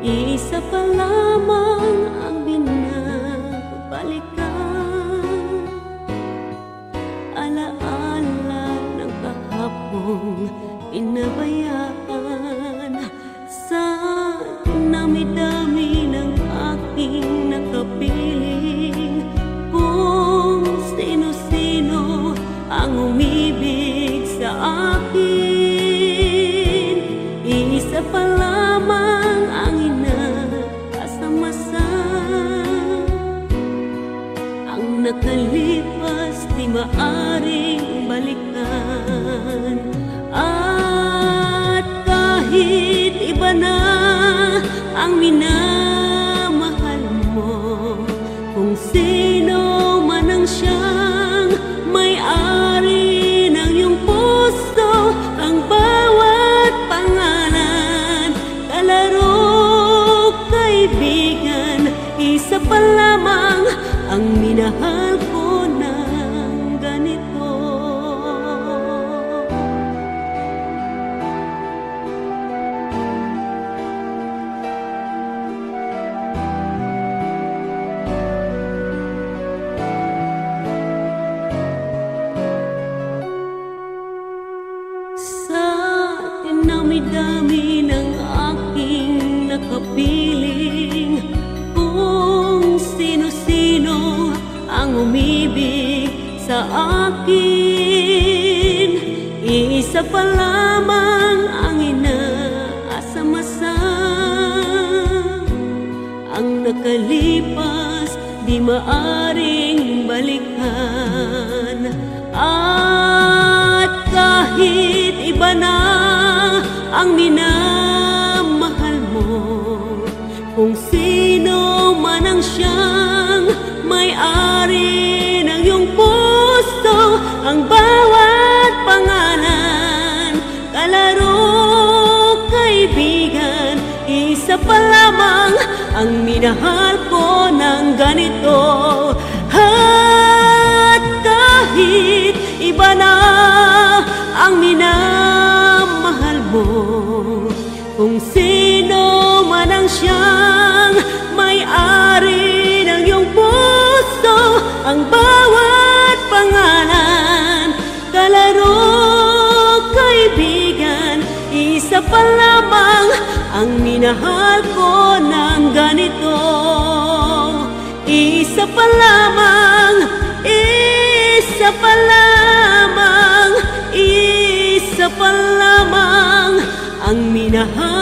Isa pa lamang ang binabalikan, alaala ng kahapong pinabayaan. Sa dami-dami ng aking nakapiling, kung sino-sino ang umibig sa akin, isa pa lamang ang inaasamasa. Ang nakalipas di maaring balikan, at kahit iba na ang minamahal mo, kung sino man ang siyang may-ari ng iyong puso, ang bawat pangalan, kalaro, kaibigan, isa pa lamang ang minahal ko ng ganito. Sa dinami-dami ng aking nakapiling, kung sino-sino ang umibig sa akin, isa pa lamang ang inaasamasa. Ang nakalipas di maaring balikan, at kahit iba na ang minamahal mo, kung sino man ang siyang may-ari ng iyong puso, ang bawat pangalan, kalaro, kaibigan, isa pa lamang ang minahal ko ng ganito. At kahit iba na ang minamahal mo, kung sino man ang siyang may-ari ng iyong puso, ang bawat pangalan, kalaro, kaibigan, isa pa lamang ang minahal ko ng ganito. Isa pa lamang, isa pa lamang, isa pa lamang ang minahal